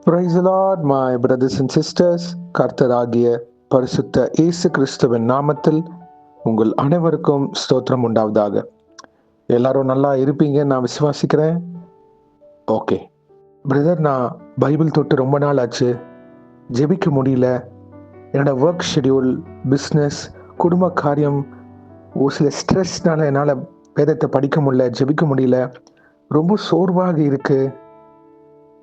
Praise the Lord, my brothers and sisters. கர்த்தராகிய பரிசுத்த இயேசு கிறிஸ்துவின் நாமத்தில் உங்கள் அனைவருக்கும் ஸ்தோத்திரம் உண்டாவதாக. எல்லாரும் நல்லா இருப்பீங்க நான் விசுவாசிக்கிறேன். ஓகே பிரதர், நான் பைபிள் தொட்டு ரொம்ப நாள் ஆச்சு, ஜெபிக்க முடியல. என்னோட ஒர்க் ஷெடியூல், பிஸ்னஸ், குடும்ப காரியம், ஒரு சில ஸ்ட்ரெஸ்னால என்னால் வேதத்தை படிக்க முடியல, ஜெபிக்க முடியல, ரொம்ப சோர்வாக இருக்கு.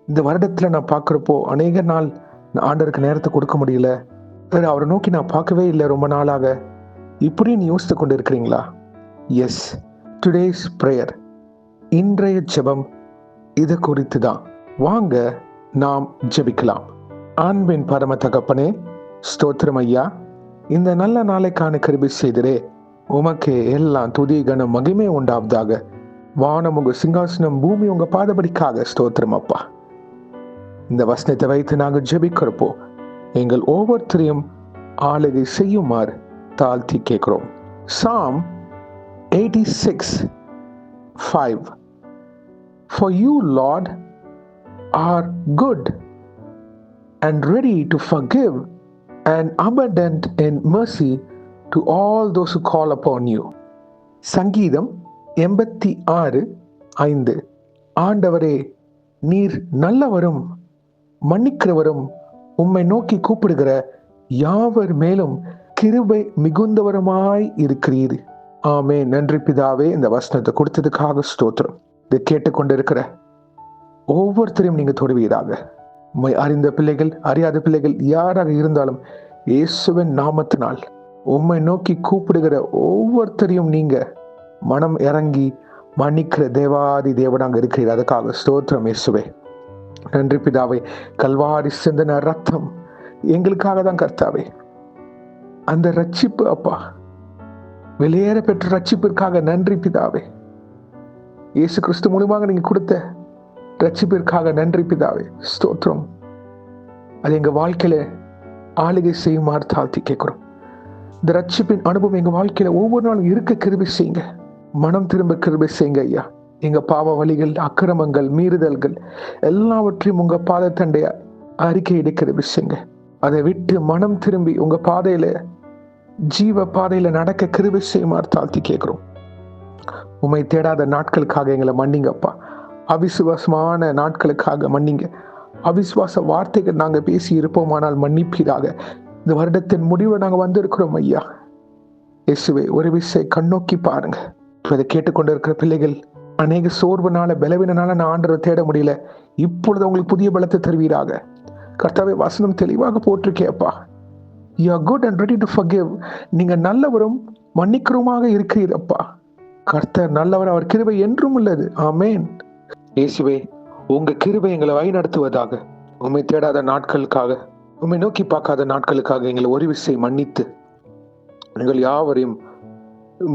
இந்த வருடத்தில் நான் பார்க்குறப்போ அநேக நாள் நான் ஆண்டவருக்கு நேரத்தை கொடுக்க முடியல, அவரை நோக்கி நான் பார்க்கவே இல்லை ரொம்ப நாளாக. இப்படின்னு யோசித்து கொண்டு இருக்கிறீங்களா? எஸ், டுடேஸ் ப்ரேயர், இன்றைய ஜெபம் இது குறித்து தான். வாங்க நாம் ஜெபிக்கலாம். அன்பின் பரம தகப்பனே, ஸ்தோத்திரம் ஐயா. இந்த நல்ல நாளைக்கான கிருபை செய்திரே, உமக்கு எல்லாம் துதி கனம் மகிமை உண்டாவதாக. வானம் உங்க சிங்காசனம், பூமி உங்க பாதபடிக்காக. ஸ்தோத்திரம் அப்பா. இந்த வசனத்தை வைத்து நாங்கள் ஜெபிக்கிறப்போ எங்கள் ஒவ்வொருத்தரையும் ஆளுகை செய்யுமாறு தாழ்த்தி கேட்கிறோம். Psalm 86:5 For you, Lord, are good and ready to forgive and abundant in mercy to all those who call upon you. சங்கீதம் 86:5 ஆண்டவரே, நீர் நல்லவரும் மன்னிக்கிறவரும், உம்மை நோக்கி கூப்பிடுகிற யாவர் மேலும் கிருபை மிகுந்தவருமாய் இருக்கிறீர். ஆமே. நன்றி பிதாவே, இந்த வசனத்தை கொடுத்ததுக்காக ஸ்தோத்திரம். இதை கேட்டுக்கொண்டிருக்கிற ஒவ்வொருத்தரையும் நீங்க தொடுவீராக. உம்மை அறிந்த பிள்ளைகள், அறியாத பிள்ளைகள் யாராக இருந்தாலும் இயேசுவின் நாமத்தினால் உம்மை நோக்கி கூப்பிடுகிற ஒவ்வொருத்தரையும் நீங்க மனம் இறங்கி மன்னிக்கிற தேவாதி தேவனாக இருக்கிறீர். அதுக்காக ஸ்தோத்திரம் இயேசுவே. நன்றி பிதாவே. கல்வாரி சிந்தின ரத்தம் எங்களுக்காக தான் கர்த்தாவே. அந்த ரட்சிப்பு அப்பா, வெளியேற பெற்ற ரட்சிப்பிற்காக நன்றி பிதாவே. இயேசு கிறிஸ்து மூலமாக நீங்க கொடுத்த ரட்சிப்பிற்காக நன்றி பிதாவே. ஸ்தோத்திரம். அது எங்க வாழ்க்கையில ஆளுகை செய்யுமாறு தாழ்த்தி கேட்கிறோம். இந்த ரட்சிப்பின் அனுபவம் எங்க வாழ்க்கையில ஒவ்வொரு நாளும் இருக்க கிருபை செய்யுங்க. மனம் திரும்ப கிருபை செய்யுங்க ஐயா. எங்க பாவ வழிகள், அக்கிரமங்கள், மீறுதல்கள் எல்லாவற்றையும் உங்க பாதத்தண்டைய அறிக்கையிட கிருபை செய்யுங்க. அதை விட்டு மனம் திரும்பி உங்க பாதையில, ஜீவ பாதையில நடக்க கிருபை செய்யுமாறு தாழ்த்தி கேட்கிறோம். உம்மை தேடாத நாட்களுக்காக எங்களை மன்னிங்கப்பா. அவிசுவாசமான நாட்களுக்காக மன்னிங்க. அவிசுவாச வார்த்தைகள் நாங்க பேசி இருப்போமானால் மன்னிப்பீராக. இந்த வருடத்தின் முடிவை நாங்க வந்திருக்கிறோம் ஐயா. இயேசுவே, ஒரு விசை கண்ணோக்கி பாருங்க. இதை கேட்டுக்கொண்டு இருக்கிற பிள்ளைகள் அநேக சோர்வுனால, பலவீனால நான் ஆண்டவரை தேட முடியல, இப்பொழுது உங்களுக்கு புதிய பலத்தை தருவீராக. கர்த்தாவே, வசனம் தெளிவாக போட்டிருக்கேப்பா. You are good and ready to forgive. நீங்க நல்லவரும் மன்னிக்கிறவமாக இருக்கிறீரப்பா. கர்த்தர் நல்லவர், அவர் கிருபை என்றும் உள்ளது. ஆமேன். இயேசுவே, உங்க கிருபை எங்களை வழி நடத்துவதாக. உம்மை தேடாத நாட்களுக்காக, உம்மை நோக்கி பார்க்காத நாட்களுக்காக எங்களை ஒரு விசை மன்னித்து எங்கள் யாவரையும்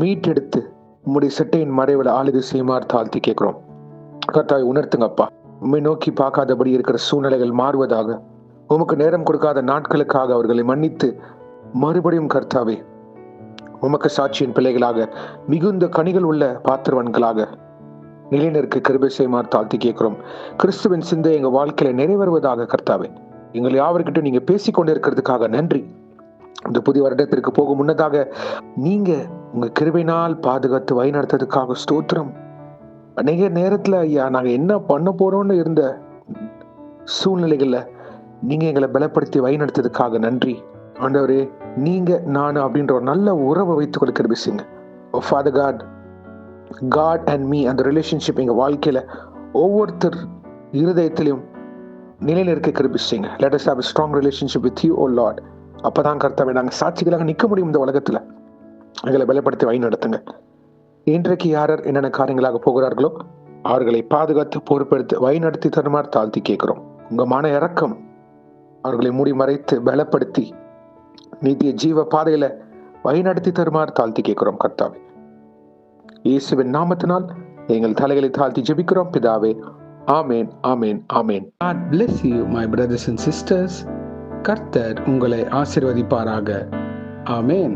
மீட்டெடுத்து உம்முடைய சட்டையின் மறைவில் ஆளுகை செய்யுமாறு தாழ்த்தி கேட்கிறோம். கர்த்தாவை உணர்த்துங்கப்பா. உம்மை நோக்கி பார்க்காதபடி இருக்கிற சூழ்நிலைகள் மாறுவதாக. உமக்கு நேரம் கொடுக்காத நாட்களுக்காக அவர்களை மன்னித்து மறுபடியும் கர்த்தாவே உமக்கு சாட்சியின் பிள்ளைகளாக, மிகுந்த கனிகள் உள்ள பாத்திரவன்களாக நிலைநிற்க கிருபை செய்யுமாறு தாழ்த்தி கேட்கிறோம். கிறிஸ்துவின் சிந்தை எங்க வாழ்க்கையில நிறைவேறுவதாக. கர்த்தாவே, எங்கள் யாவர்கிட்ட நீங்க பேசிக்கொண்டு இருக்கிறதுக்காக நன்றி. இந்த புதிய வருடத்திற்கு போகும் முன்னதாக நீங்க உங்க கிருபையினால் பாதுகாத்து வழி நடத்ததுக்காக ஸ்தோத்திரம். அநேக நேரத்துல ஐயா, நாங்க என்ன பண்ண போறோம்னு இருந்த சூழ்நிலைகள்ல நீங்க எங்களை பலப்படுத்தி வழி நடத்ததுக்காக நன்றி. ஆண்டவரே, நீங்க நான் அப்படின்ற ஒரு நல்ல உறவை வைத்துக் கொள்ள கிருபை செய்யுங்க. Father God, God and me, அந்த ரிலேஷன்ஷிப் எங்க வாழ்க்கையில ஒவ்வொருத்தர் இருதயத்திலையும் நிலைநிற்க கிருபை செய்யுங்க. Let us have a strong relationship with you, oh Lord. அப்பதான் கர்த்தாவே நாங்க சாட்சிகளாக நிற்க முடியும் இந்த உலகத்துல. எங்களை பலப்படுத்தி வழி நடத்துங்க. இன்றைக்கு யார் என்னென்ன காரியங்களாக போகிறார்களோ அவர்களை பாதுகாத்து பொறுப்பெடுத்து வழி நடத்தி தருமாறு தாழ்த்தி கேட்கிறோம். உங்க மன இறக்கம் அவர்களை மூடி மறைத்து பலப்படுத்தி நீதிய ஜீவ பாதையில வழி நடத்தி தருமாறு தாழ்த்தி கேட்கிறோம். கர்த்தாவே, இயேசுவின் நாமத்தினால் எங்கள் தலைகளை தாழ்த்தி ஜெபிக்கிறோம் பிதாவே. ஆமேன், ஆமேன், ஆமேன். God bless you, my brothers and sisters. கர்த்தர் உங்களை ஆசீர்வதிப்பாராக. ஆமேன்.